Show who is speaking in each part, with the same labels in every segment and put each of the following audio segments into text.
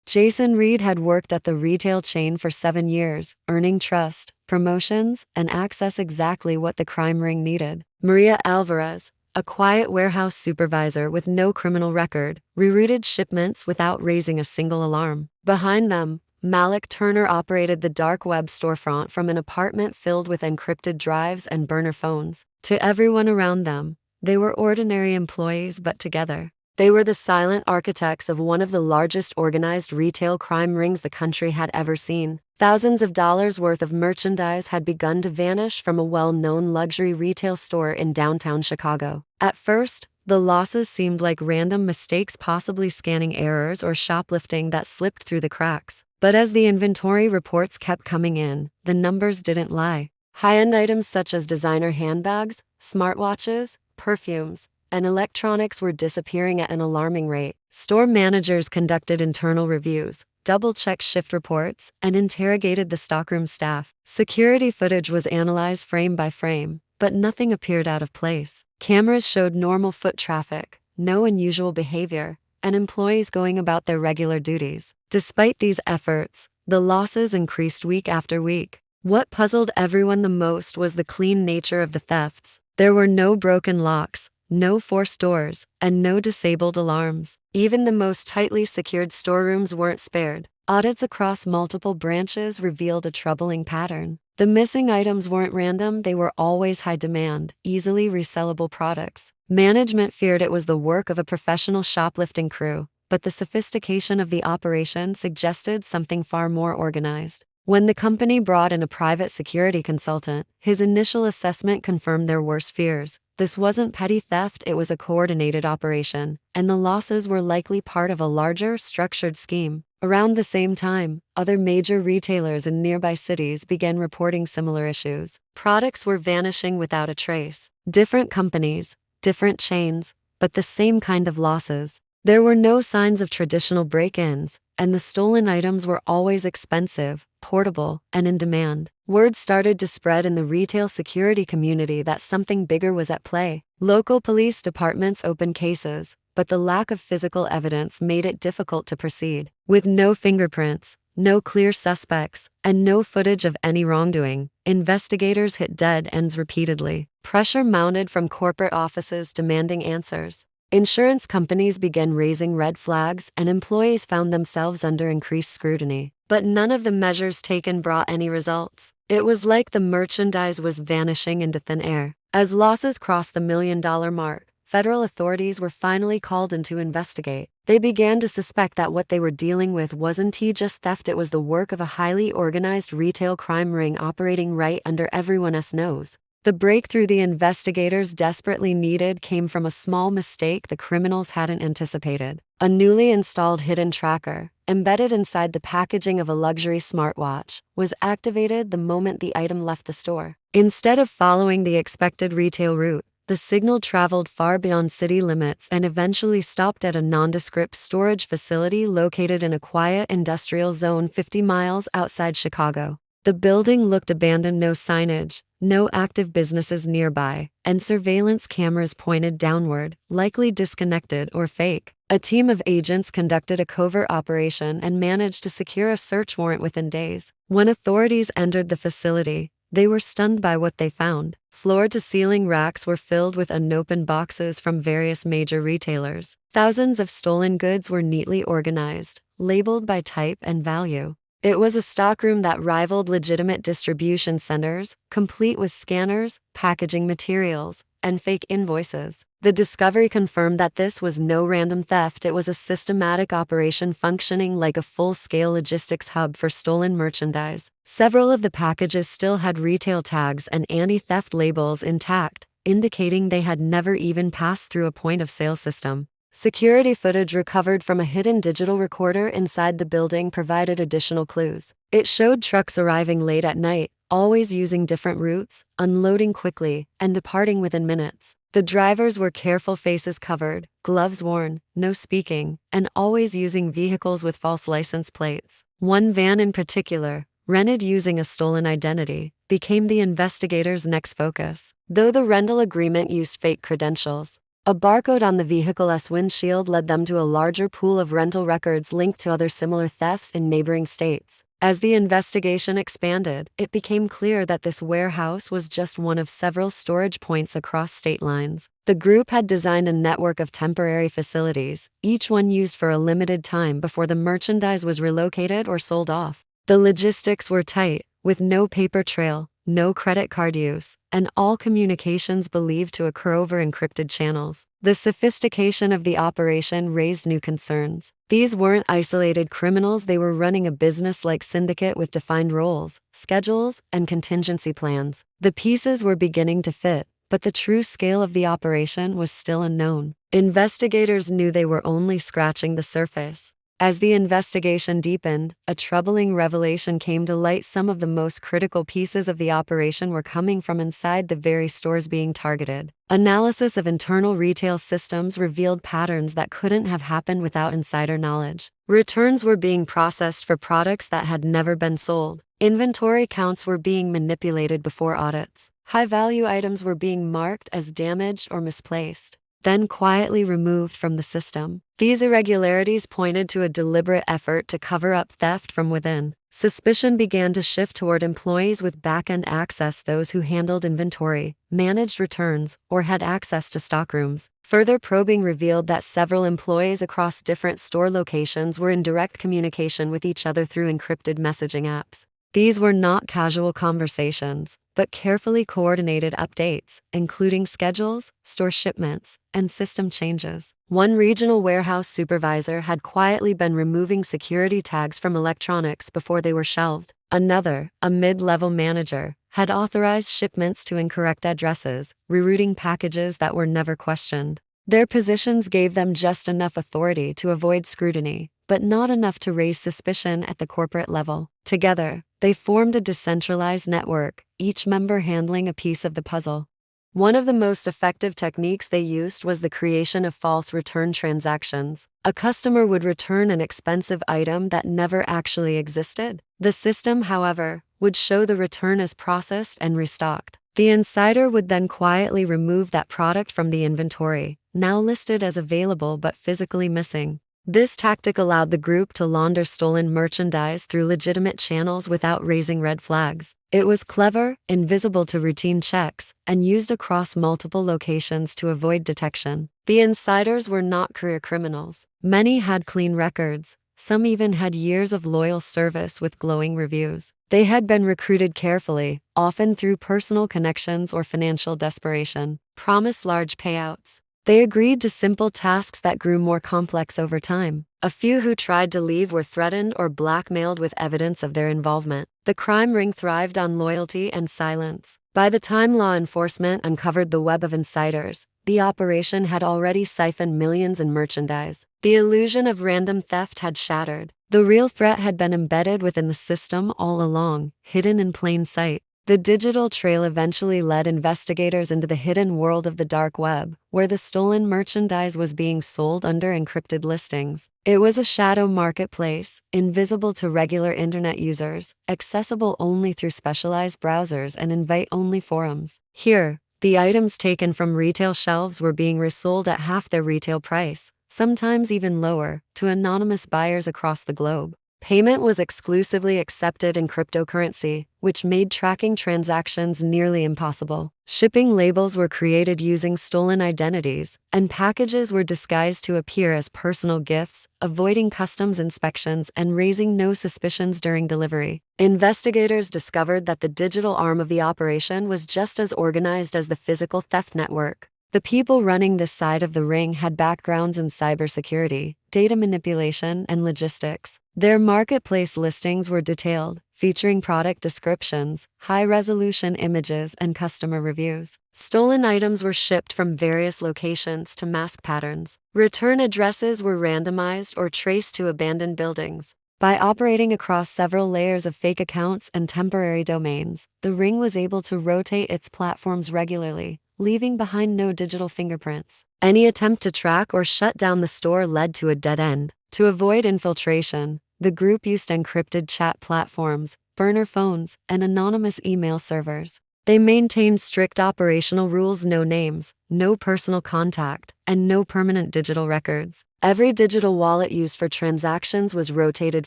Speaker 1: Jason Reed had worked at the retail chain for 7 years, earning trust, promotions, and access exactly what the crime ring needed. Maria Alvarez, a quiet warehouse supervisor with no criminal record, rerouted shipments without raising a single alarm. Behind them, Malik Turner operated the dark web storefront from an apartment filled with encrypted drives and burner phones. To everyone around them, they were ordinary employees, but together, they were the silent architects of one of the largest organized retail crime rings the country had ever seen. Thousands of dollars worth of merchandise had begun to vanish from a well-known luxury retail store in downtown Chicago. At first, the losses seemed like random mistakes, possibly scanning errors or shoplifting that slipped through the cracks. But as the inventory reports kept coming in, the numbers didn't lie. High-end items such as designer handbags, smartwatches, perfumes, and electronics were disappearing at an alarming rate. Store managers conducted internal reviews, double-checked shift reports, and interrogated the stockroom staff. Security footage was analyzed frame by frame, but nothing appeared out of place. Cameras showed normal foot traffic, no unusual behavior, and employees going about their regular duties. Despite these efforts, the losses increased week after week. What puzzled everyone the most was the clean nature of the thefts. There were no broken locks, no forced doors, and no disabled alarms. Even the most tightly secured storerooms weren't spared. Audits across multiple branches revealed a troubling pattern. The missing items weren't random, they were always high demand, easily resellable products. Management feared it was the work of a professional shoplifting crew, but the sophistication of the operation suggested something far more organized. When the company brought in a private security consultant, his initial assessment confirmed their worst fears. This wasn't petty theft, it was a coordinated operation, and the losses were likely part of a larger, structured scheme. Around the same time, other major retailers in nearby cities began reporting similar issues. Products were vanishing without a trace. Different companies, different chains, but the same kind of losses. There were no signs of traditional break-ins, and the stolen items were always expensive, portable, and in demand. Word started to spread in the retail security community that something bigger was at play. Local police departments opened cases, but the lack of physical evidence made it difficult to proceed. With no fingerprints, no clear suspects, and no footage of any wrongdoing, investigators hit dead ends repeatedly. Pressure mounted from corporate offices demanding answers. Insurance companies began raising red flags, and employees found themselves under increased scrutiny. But none of the measures taken brought any results. It was like the merchandise was vanishing into thin air. As losses crossed the $1 million mark, federal authorities were finally called in to investigate. They began to suspect that what they were dealing with wasn't just theft, it was the work of a highly organized retail crime ring operating right under everyone's nose. The breakthrough the investigators desperately needed came from a small mistake the criminals hadn't anticipated. A newly installed hidden tracker, embedded inside the packaging of a luxury smartwatch, was activated the moment the item left the store. Instead of following the expected retail route, the signal traveled far beyond city limits and eventually stopped at a nondescript storage facility located in a quiet industrial zone 50 miles outside Chicago. The building looked abandoned, no signage, no active businesses nearby, and surveillance cameras pointed downward, likely disconnected or fake. A team of agents conducted a covert operation and managed to secure a search warrant within days. When authorities entered the facility, they were stunned by what they found. Floor-to-ceiling racks were filled with unopened boxes from various major retailers. Thousands of stolen goods were neatly organized, labeled by type and value. It was a stockroom that rivaled legitimate distribution centers, complete with scanners, packaging materials, and fake invoices. The discovery confirmed that this was no random theft, it was a systematic operation functioning like a full-scale logistics hub for stolen merchandise. Several of the packages still had retail tags and anti-theft labels intact, indicating they had never even passed through a point-of-sale system. Security footage recovered from a hidden digital recorder inside the building provided additional clues. It showed trucks arriving late at night, always using different routes, unloading quickly, and departing within minutes. The drivers were careful, faces covered, gloves worn, no speaking, and always using vehicles with false license plates. One van in particular, rented using a stolen identity, became the investigators' next focus. Though the rental agreement used fake credentials, A barcode on the vehicle's windshield led them to a larger pool of rental records linked to other similar thefts in neighboring states. As the investigation expanded, it became clear that this warehouse was just one of several storage points across state lines. The group had designed a network of temporary facilities, each one used for a limited time before the merchandise was relocated or sold off. The logistics were tight, with no paper trail, no credit card use, and all communications believed to occur over encrypted channels. The sophistication of the operation raised new concerns. These weren't isolated criminals, they were running a business-like syndicate with defined roles, schedules, and contingency plans. The pieces were beginning to fit, but the true scale of the operation was still unknown. Investigators knew they were only scratching the surface. As the investigation deepened, a troubling revelation came to light. Some of the most critical pieces of the operation were coming from inside the very stores being targeted. Analysis of internal retail systems revealed patterns that couldn't have happened without insider knowledge. Returns were being processed for products that had never been sold. Inventory counts were being manipulated before audits. High-value items were being marked as damaged or misplaced, then quietly removed from the system. These irregularities pointed to a deliberate effort to cover up theft from within. Suspicion began to shift toward employees with back-end access, those who handled inventory, managed returns, or had access to stockrooms. Further probing revealed that several employees across different store locations were in direct communication with each other through encrypted messaging apps. These were not casual conversations, but carefully coordinated updates, including schedules, store shipments, and system changes. One regional warehouse supervisor had quietly been removing security tags from electronics before they were shelved. Another, a mid-level manager, had authorized shipments to incorrect addresses, rerouting packages that were never questioned. Their positions gave them just enough authority to avoid scrutiny, but not enough to raise suspicion at the corporate level. Together, they formed a decentralized network, each member handling a piece of the puzzle. One of the most effective techniques they used was the creation of false return transactions. A customer would return an expensive item that never actually existed. The system, however, would show the return as processed and restocked. The insider would then quietly remove that product from the inventory, now listed as available but physically missing. This tactic allowed the group to launder stolen merchandise through legitimate channels without raising red flags. It was clever, invisible to routine checks, and used across multiple locations to avoid detection. The insiders were not career criminals. Many had clean records. Some even had years of loyal service with glowing reviews. They had been recruited carefully, often through personal connections or financial desperation. Promised large payouts. They agreed to simple tasks that grew more complex over time. A few who tried to leave were threatened or blackmailed with evidence of their involvement. The crime ring thrived on loyalty and silence. By the time law enforcement uncovered the web of insiders, the operation had already siphoned millions in merchandise. The illusion of random theft had shattered. The real threat had been embedded within the system all along, hidden in plain sight. The digital trail eventually led investigators into the hidden world of the dark web, where the stolen merchandise was being sold under encrypted listings. It was a shadow marketplace, invisible to regular internet users, accessible only through specialized browsers and invite-only forums. Here, the items taken from retail shelves were being resold at half their retail price, sometimes even lower, to anonymous buyers across the globe. Payment was exclusively accepted in cryptocurrency, which made tracking transactions nearly impossible. Shipping labels were created using stolen identities, and packages were disguised to appear as personal gifts, avoiding customs inspections and raising no suspicions during delivery. Investigators discovered that the digital arm of the operation was just as organized as the physical theft network. The people running this side of the ring had backgrounds in cybersecurity, data manipulation, and logistics. Their marketplace listings were detailed, featuring product descriptions, high-resolution images, and customer reviews. Stolen items were shipped from various locations to mask patterns. Return addresses were randomized or traced to abandoned buildings. By operating across several layers of fake accounts and temporary domains, the ring was able to rotate its platforms regularly, leaving behind no digital fingerprints. Any attempt to track or shut down the store led to a dead end. To avoid infiltration, the group used encrypted chat platforms, burner phones, and anonymous email servers. They maintained strict operational rules: no names, no personal contact, and no permanent digital records. Every digital wallet used for transactions was rotated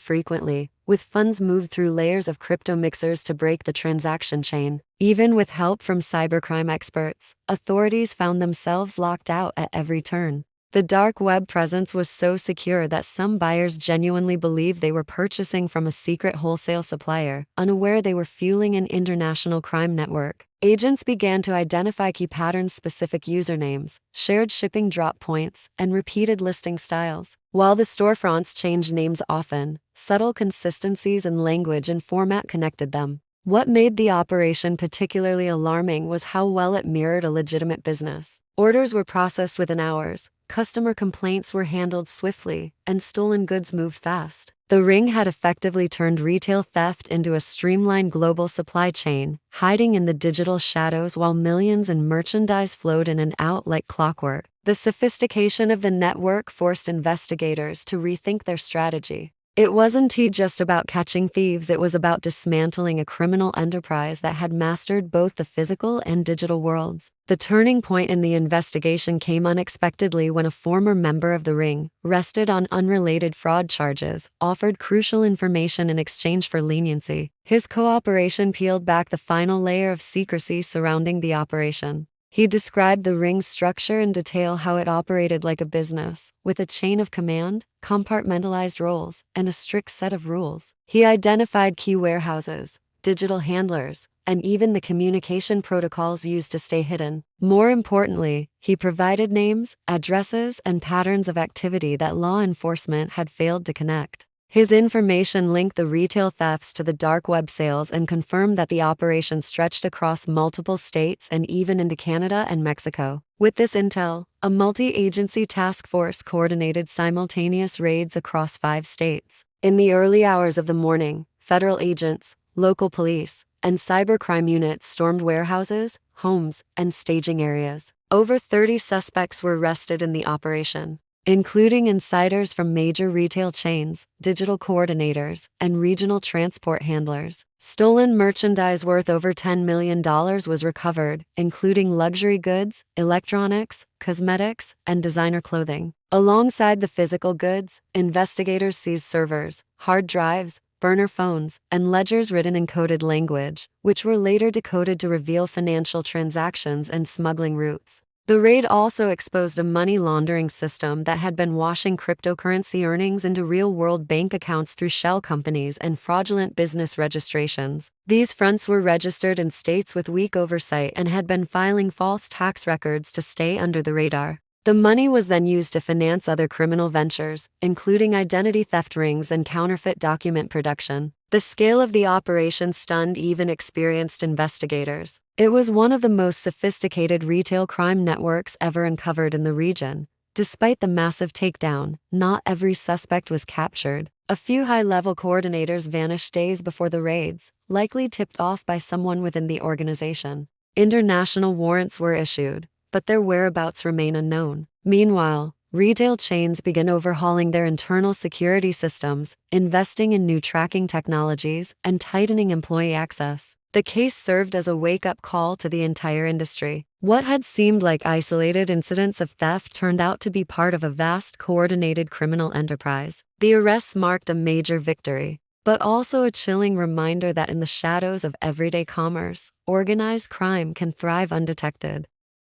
Speaker 1: frequently, with funds moved through layers of crypto mixers to break the transaction chain. Even with help from cybercrime experts, authorities found themselves locked out at every turn. The dark web presence was so secure that some buyers genuinely believed they were purchasing from a secret wholesale supplier, unaware they were fueling an international crime network. Agents began to identify key patterns: specific usernames, shared shipping drop points, and repeated listing styles. While the storefronts changed names often, subtle consistencies in language and format connected them. What made the operation particularly alarming was how well it mirrored a legitimate business. Orders were processed within hours, customer complaints were handled swiftly, and stolen goods moved fast. The ring had effectively turned retail theft into a streamlined global supply chain, hiding in the digital shadows while millions in merchandise flowed in and out like clockwork. The sophistication of the network forced investigators to rethink their strategy. It wasn't just about catching thieves, it was about dismantling a criminal enterprise that had mastered both the physical and digital worlds. The turning point in the investigation came unexpectedly when a former member of the ring, arrested on unrelated fraud charges, offered crucial information in exchange for leniency. His cooperation peeled back the final layer of secrecy surrounding the operation. He described the ring's structure in detail, how it operated like a business, with a chain of command, compartmentalized roles, and a strict set of rules. He identified key warehouses, digital handlers, and even the communication protocols used to stay hidden. More importantly, he provided names, addresses, and patterns of activity that law enforcement had failed to connect. His information linked the retail thefts to the dark web sales and confirmed that the operation stretched across multiple states and even into Canada and Mexico. With this intel, a multi-agency task force coordinated simultaneous raids across 5 states. In the early hours of the morning, federal agents, local police, and cybercrime units stormed warehouses, homes, and staging areas. Over 30 suspects were arrested in the operation, including insiders from major retail chains, digital coordinators, and regional transport handlers. Stolen merchandise worth over $10 million was recovered, including luxury goods, electronics, cosmetics, and designer clothing. Alongside the physical goods, investigators seized servers, hard drives, burner phones, and ledgers written in coded language, which were later decoded to reveal financial transactions and smuggling routes. The raid also exposed a money laundering system that had been washing cryptocurrency earnings into real-world bank accounts through shell companies and fraudulent business registrations. These fronts were registered in states with weak oversight and had been filing false tax records to stay under the radar. The money was then used to finance other criminal ventures, including identity theft rings and counterfeit document production. The scale of the operation stunned even experienced investigators. It was one of the most sophisticated retail crime networks ever uncovered in the region. Despite the massive takedown, not every suspect was captured. A few high-level coordinators vanished days before the raids, likely tipped off by someone within the organization. International warrants were issued, but their whereabouts remain unknown. Meanwhile, retail chains began overhauling their internal security systems, investing in new tracking technologies, and tightening employee access. The case served as a wake-up call to the entire industry. What had seemed like isolated incidents of theft turned out to be part of a vast, coordinated criminal enterprise. The arrests marked a major victory, but also a chilling reminder that in the shadows of everyday commerce, organized crime can thrive undetected.